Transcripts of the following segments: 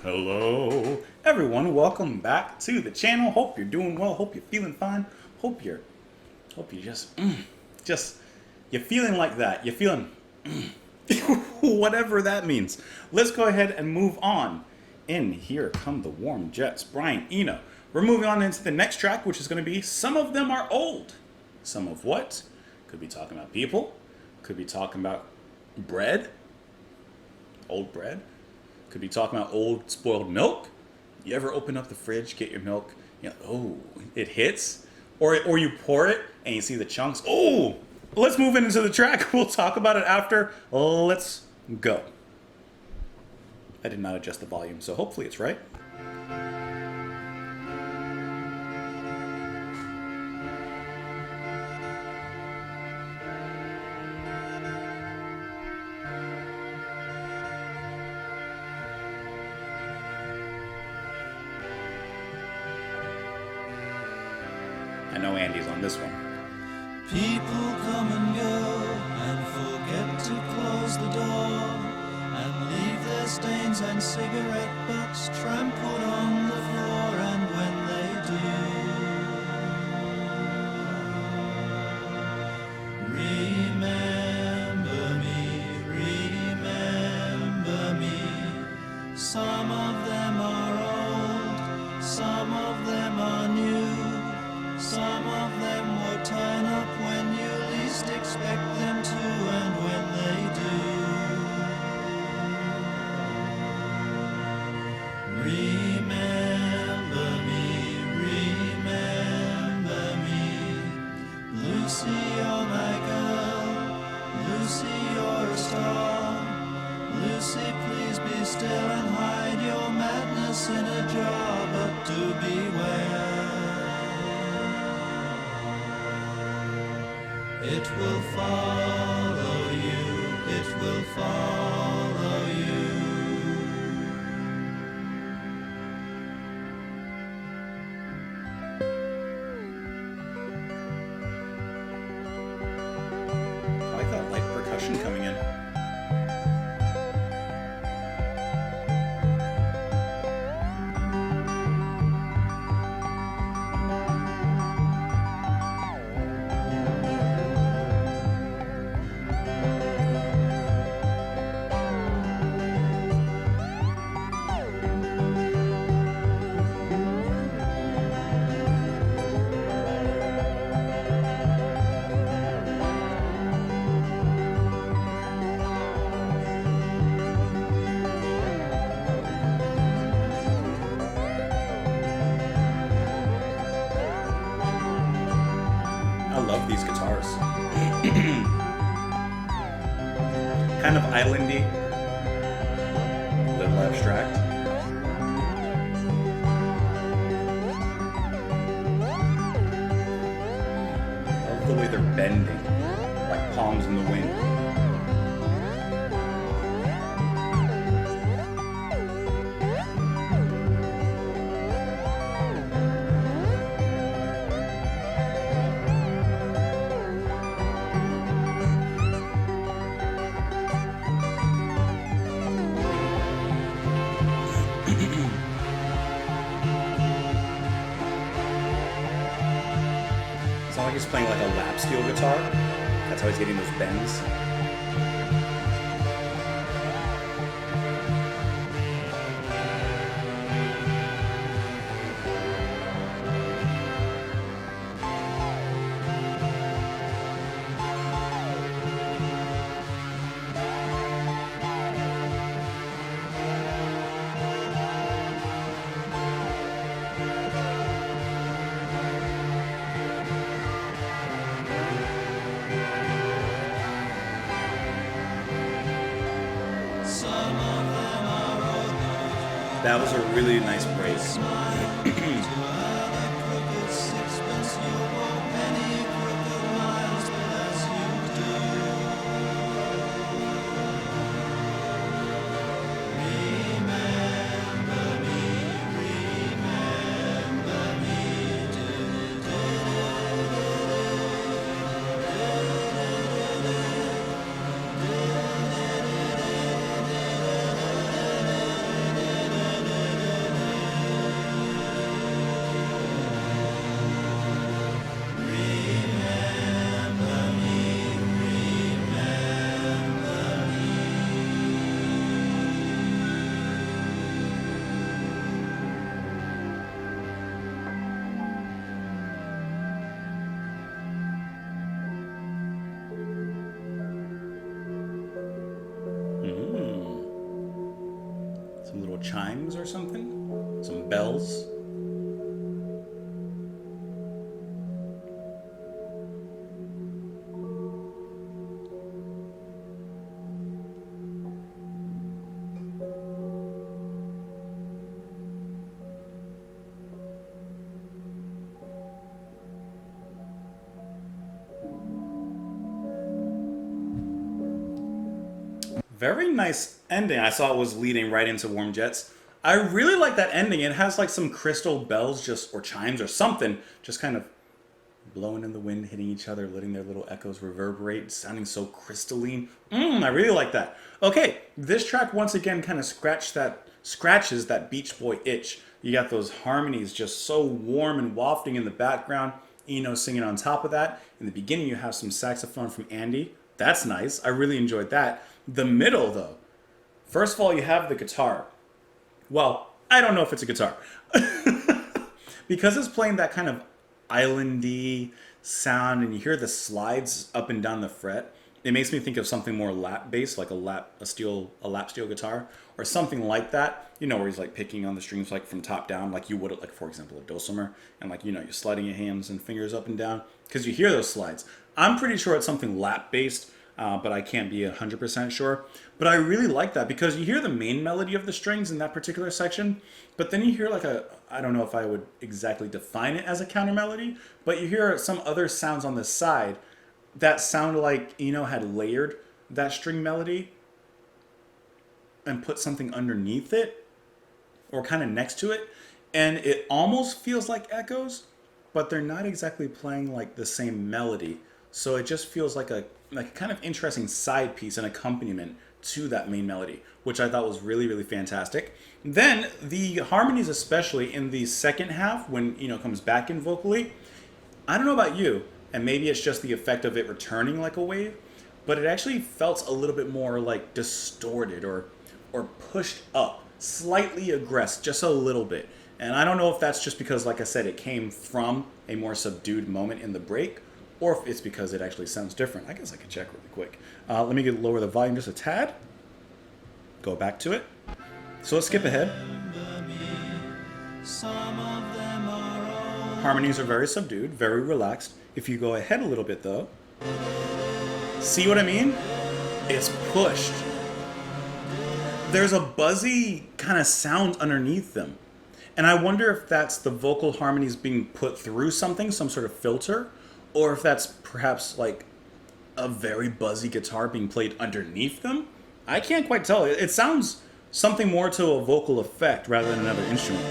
Hello everyone, welcome back to the channel. Hope you're doing well, hope you're feeling fine, hope you're you're feeling like that, you're feeling whatever that means. Let's go ahead and move on. And here come the warm jets. Brian Eno. We're moving on into the next track, which is going to be Some of Them Are Old. Some of what? Could be talking about people, could be talking about bread, old bread. Could be talking about old spoiled milk. You ever open up the fridge, get your milk, oh, it hits? Or you pour it and you see the chunks. Oh, let's move into the track. We'll talk about it after. Let's go. I did not adjust the volume, so hopefully it's right. I know Andy's on this one. People come and go and forget to close the door and leave their stains and cigarette butts trampled on the floor, and when they do, remember me. Some of them are old, some of them are new. Some of them will turn up when you least expect them to, and when they do, remember me. Lucy, you're my girl. Lucy, you're a star. Lucy, please be still and hide your madness in a jar, but do beware. It will follow you, it will follow you. I like that light percussion coming in. I love these guitars. Kind of islandy, a little abstract. I love the way they're bending, like palms in the wind. It's not like he's playing like a lap steel guitar. That's how he's getting those bends. That was a really nice break. Some little chimes or something? Some bells? Very nice ending. I saw it was leading right into Warm Jets. I really like that ending. It has like some crystal bells just or chimes or something just kind of blowing in the wind, hitting each other, letting their little echoes reverberate, sounding so crystalline. I really like that. Okay, this track once again kind of scratches that Beach Boy itch. You got those harmonies just so warm and wafting in the background. Eno singing on top of that. In the beginning, you have some saxophone from Andy. That's nice. I really enjoyed that. The middle, though. First of all, you have the guitar. Well, I don't know if it's a guitar. Because it's playing that kind of islandy sound and you hear the slides up and down the fret, it makes me think of something more lap based, like a lap steel guitar or something like that. You know, where he's like picking on the strings like from top down, like you would, like for example, a dulcimer, and like, you know, you're sliding your hands and fingers up and down because you hear those slides. I'm pretty sure it's something lap based. But I can't be 100% sure. But I really like that because you hear the main melody of the strings in that particular section, but then you hear like I don't know if I would exactly define it as a counter melody, but you hear some other sounds on the side that sound like Eno had layered that string melody and put something underneath it or kind of next to it. And it almost feels like echoes, but they're not exactly playing like the same melody. So it just feels like a kind of interesting side piece and accompaniment to that main melody, which I thought was really, really fantastic. Then the harmonies, especially in the second half when Eno comes back in vocally, I don't know about you, and maybe it's just the effect of it returning like a wave, but it actually felt a little bit more like distorted or pushed up, slightly aggressed, just a little bit. And I don't know if that's just because, like I said, it came from a more subdued moment in the break, or if it's because it actually sounds different. I guess I could check really quick. Let me lower the volume just a tad. Go back to it. So let's skip ahead. Harmonies are very subdued, very relaxed. If you go ahead a little bit though, see what I mean? It's pushed. There's a buzzy kind of sound underneath them. And I wonder if that's the vocal harmonies being put through something, some sort of filter, or if that's perhaps like a very buzzy guitar being played underneath them. I can't quite tell. It sounds something more to a vocal effect rather than another instrument.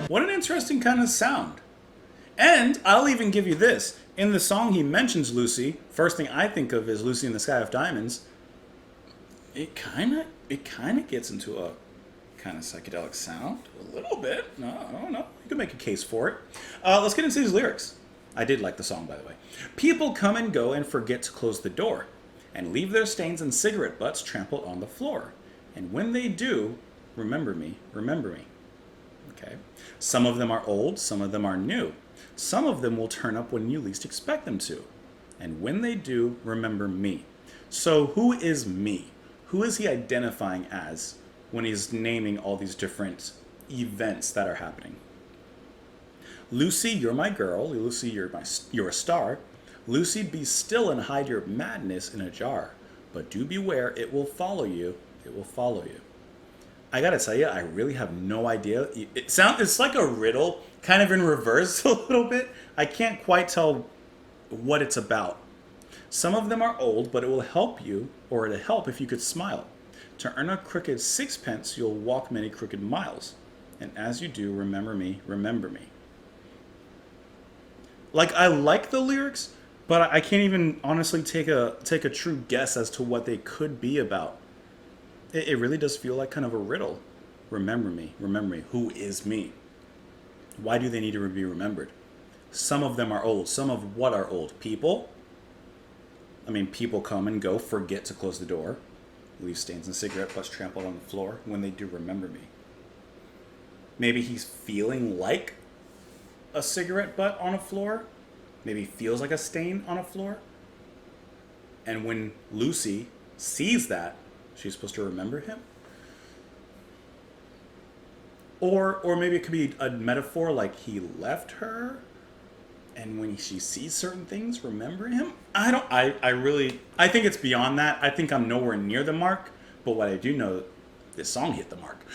What an interesting kind of sound. And I'll even give you this. In the song he mentions Lucy, first thing I think of is Lucy in the Sky of Diamonds. It kind of gets into a kind of psychedelic sound a little bit. No, I don't know. You can make a case for it. Let's get into these lyrics. I did like the song, by the way. People come and go and forget to close the door and leave their stains and cigarette butts trampled on the floor. And when they do, remember me, remember me. Okay. Some of them are old, some of them are new. Some of them will turn up when you least expect them to. And when they do, remember me. So who is me? Who is he identifying as when he's naming all these different events that are happening? Lucy, you're my girl. Lucy, you're a star. Lucy, be still and hide your madness in a jar. But do beware, it will follow you. It will follow you. I gotta tell you, I really have no idea. It's like a riddle, kind of in reverse a little bit. I can't quite tell what it's about. Some of them are old, but it will help you, or it'll help if you could smile. To earn a crooked sixpence, you'll walk many crooked miles. And as you do, remember me, remember me. Like, I like the lyrics, but I can't even honestly take a true guess as to what they could be about. It really does feel like kind of a riddle. Remember me, remember me. Who is me? Why do they need to be remembered? Some of them are old. Some of what are old? People? I mean, people come and go, forget to close the door, leave stains and cigarette butts trampled on the floor. When they do, remember me. Maybe he's feeling like a cigarette butt on a floor. Maybe he feels like a stain on a floor. And when Lucy sees that, She's supposed to remember him? Or maybe it could be a metaphor like he left her, and when she sees certain things, remember him? I think it's beyond that. I think I'm nowhere near the mark, but what I do know, this song hit the mark.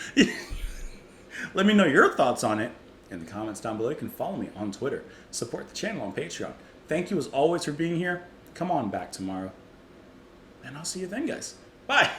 Let me know your thoughts on it in the comments down below. You can follow me on Twitter. Support the channel on Patreon. Thank you as always for being here. Come on back tomorrow. And I'll see you then, guys. Bye.